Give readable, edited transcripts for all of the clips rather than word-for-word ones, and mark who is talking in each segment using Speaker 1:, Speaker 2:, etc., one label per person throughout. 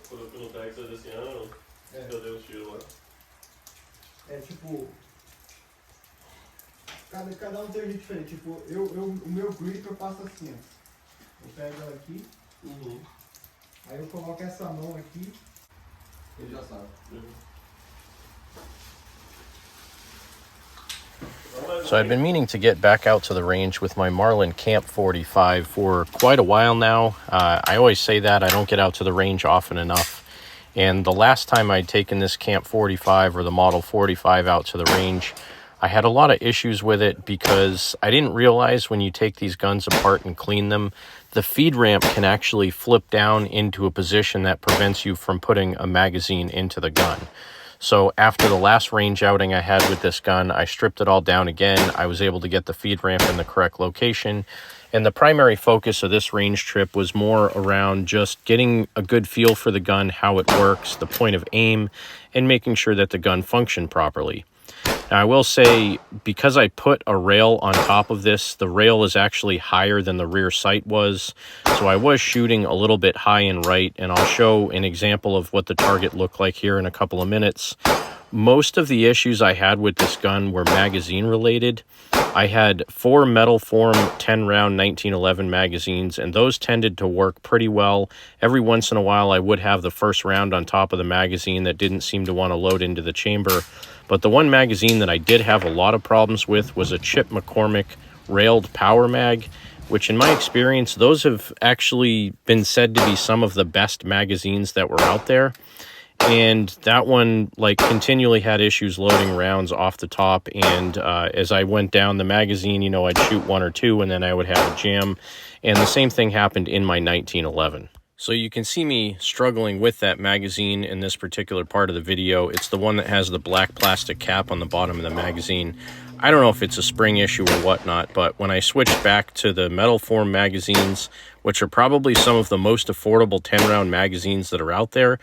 Speaker 1: Quando o cara que desse ano, eu dei um tiro lá.
Speaker 2: É tipo. Cada um tem um jeito diferente. Tipo, o meu grip eu faço assim, ó. Eu pego ela aqui. Aí eu coloco essa mão aqui. Ele já sabe.
Speaker 3: So I've been meaning to get back out to the range with my Marlin Camp 45 for quite a while now. I always say that. I don't get out to the range often enough. And the last time I'd taken this Camp 45 or the Model 45 out to the range, I had a lot of issues with it because I didn't realize when you take these guns apart and clean them, the feed ramp can actually flip down into a position that prevents you from putting a magazine into the gun. So after the last range outing I had with this gun, I stripped it all down again. I was able to get the feed ramp in the correct location. And the primary focus of this range trip was more around just getting a good feel for the gun, how it works, the point of aim, and making sure that the gun functioned properly. Now, I will say, because I put a rail on top of this, the rail is actually higher than the rear sight was. So I was shooting a little bit high and right, and I'll show an example of what the target looked like here in a couple of minutes. Most of the issues I had with this gun were magazine related. I had 4 metal form 10-round 1911 magazines, and those tended to work pretty well. Every once in a while, I would have the first round on top of the magazine that didn't seem to want to load into the chamber. But the one magazine that I did have a lot of problems with was a Chip McCormick railed power mag, which in my experience, those have actually been said to be some of the best magazines that were out there. And that one, like, continually had issues loading rounds off the top. And as I went down the magazine, you know, I'd shoot 1 or 2 and then I would have a jam. And the same thing happened in my 1911. So you can see me struggling with that magazine in this particular part of the video. It's the one that has the black plastic cap on the bottom of the magazine. I don't know if it's a spring issue or whatnot, but when I switched back to the metal form magazines, which are probably some of the most affordable 10-round magazines that are out there,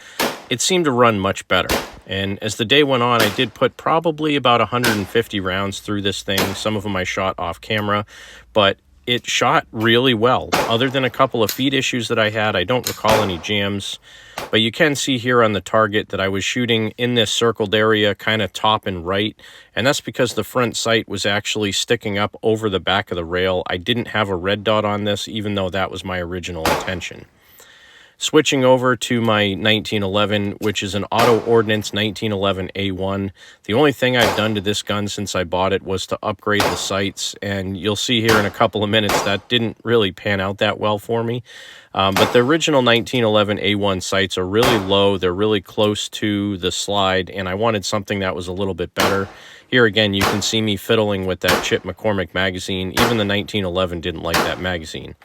Speaker 3: it seemed to run much better. And as the day went on, I did put probably about 150 rounds through this thing. Some of them I shot off camera, but it shot really well. Other than a couple of feed issues that I had, I don't recall any jams. But you can see here on the target that I was shooting in this circled area, kind of top and right. And that's because the front sight was actually sticking up over the back of the rail. I didn't have a red dot on this, even though that was my original intention. Switching over to my 1911, which is an Auto Ordnance 1911 A1. The only thing I've done to this gun since I bought it was to upgrade the sights, and you'll see here in a couple of minutes that didn't really pan out that well for me. But the original 1911 A1 sights are really low. They're really close to the slide, and I wanted something that was a little bit better. Here again, you can see me fiddling with that Chip McCormick magazine. Even the 1911 didn't like that magazine.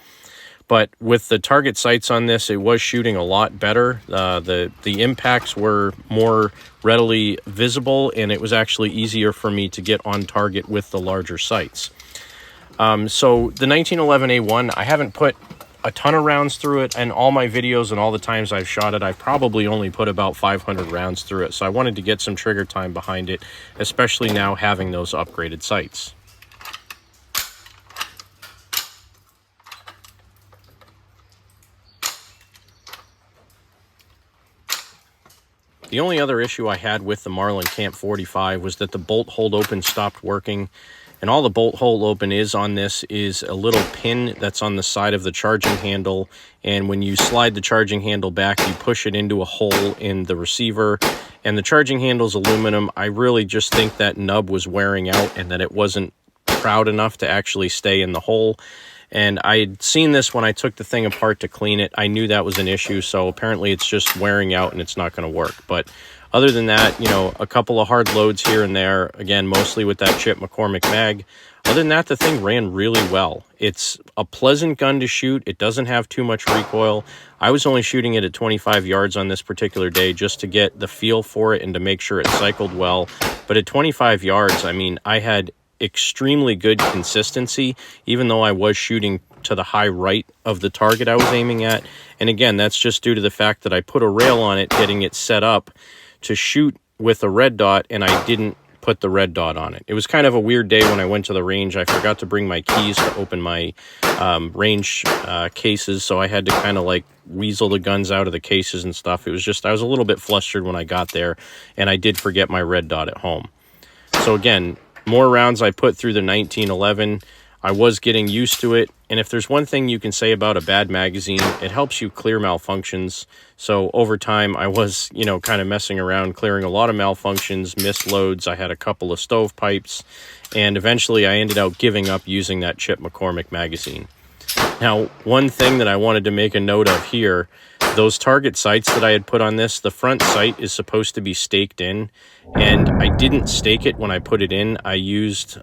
Speaker 3: But with the target sights on this, it was shooting a lot better. The impacts were more readily visible, and it was actually easier for me to get on target with the larger sights. So the 1911 A1, I haven't put a ton of rounds through it, and all my videos and all the times I've shot it, I've probably only put about 500 rounds through it. So I wanted to get some trigger time behind it, especially now having those upgraded sights. The only other issue I had with the Marlin Camp 45 was that the bolt hold open stopped working. And all the bolt hold open is on this is a little pin that's on the side of the charging handle. And when you slide the charging handle back, you push it into a hole in the receiver. And the charging handle's aluminum. I really just think that nub was wearing out and that it wasn't proud enough to actually stay in the hole. And I had seen this when I took the thing apart to clean it. I knew that was an issue, so apparently it's just wearing out and it's not going to work. But other than that, you know, a couple of hard loads here and there, again, mostly with that Chip McCormick mag. Other than that, the thing ran really well. It's a pleasant gun to shoot. It doesn't have too much recoil. I was only shooting it at 25 yards on this particular day just to get the feel for it and to make sure it cycled well. But at 25 yards, I mean, I had extremely good consistency, even though I was shooting to the high right of the target I was aiming at. And again, that's just due to the fact that I put a rail on it, getting it set up to shoot with a red dot, and I didn't put the red dot on it. It was kind of a weird day when I went to the range. I forgot to bring my keys to open my range cases, so I had to kind of like weasel the guns out of the cases and stuff. It was just, I was a little bit flustered when I got there, and I did forget my red dot at home. So again, more rounds I put through the 1911. I was getting used to it, and if there's one thing you can say about a bad magazine, it helps you clear malfunctions. So over time, I was, you know, kind of messing around, clearing a lot of malfunctions, missed loads. I had a couple of stovepipes, and eventually I ended up giving up using that Chip McCormick magazine. Now, one thing that I wanted to make a note of here, those target sights that I had put on this, the front sight is supposed to be staked in, and I didn't stake it when I put it in. I used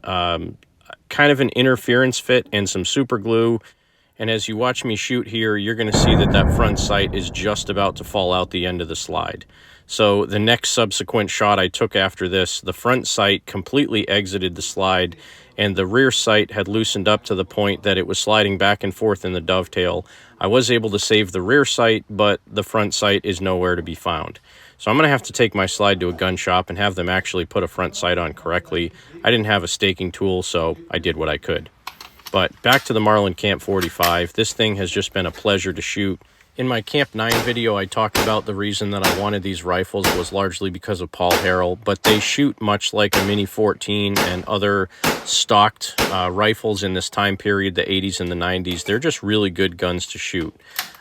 Speaker 3: kind of an interference fit and some super glue, and as you watch me shoot here, you're going to see that that front sight is just about to fall out the end of the slide. So the next subsequent shot I took after this, the front sight completely exited the slide, and the rear sight had loosened up to the point that it was sliding back and forth in the dovetail. I was able to save the rear sight, but the front sight is nowhere to be found. So I'm going to have to take my slide to a gun shop and have them actually put a front sight on correctly. I didn't have a staking tool, so I did what I could. But back to the Marlin Camp 45. This thing has just been a pleasure to shoot. In my Camp 9 video, I talked about the reason that I wanted these rifles was largely because of Paul Harrell, but they shoot much like a Mini 14 and other stocked rifles in this time period, the 80s and the 90s. They're just really good guns to shoot.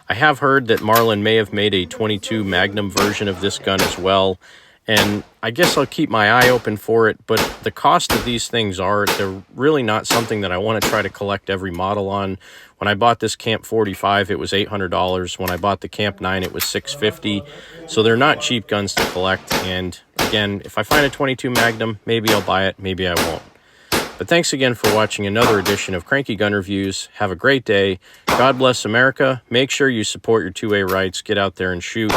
Speaker 3: I have heard that Marlin may have made a 22 Magnum version of this gun as well, and I guess I'll keep my eye open for it, but the cost of these things they're really not something that I want to try to collect every model on. When I bought this Camp 45, it was $800. When I bought the Camp 9, it was $650. So they're not cheap guns to collect, and again, if I find a 22 Magnum, maybe I'll buy it, maybe I won't. But thanks again for watching another edition of Cranky Gun Reviews. Have a great day. God bless America. Make sure you support your 2A rights. Get out there and shoot.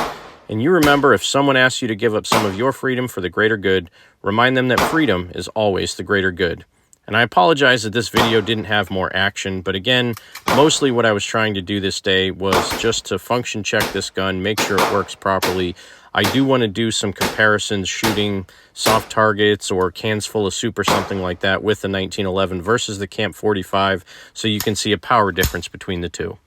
Speaker 3: And you remember, if someone asks you to give up some of your freedom for the greater good, remind them that freedom is always the greater good. And I apologize that this video didn't have more action, but again, mostly what I was trying to do this day was just to function check this gun, make sure it works properly. I do want to do some comparisons shooting soft targets or cans full of soup or something like that with the 1911 versus the Camp 45, so you can see a power difference between the two.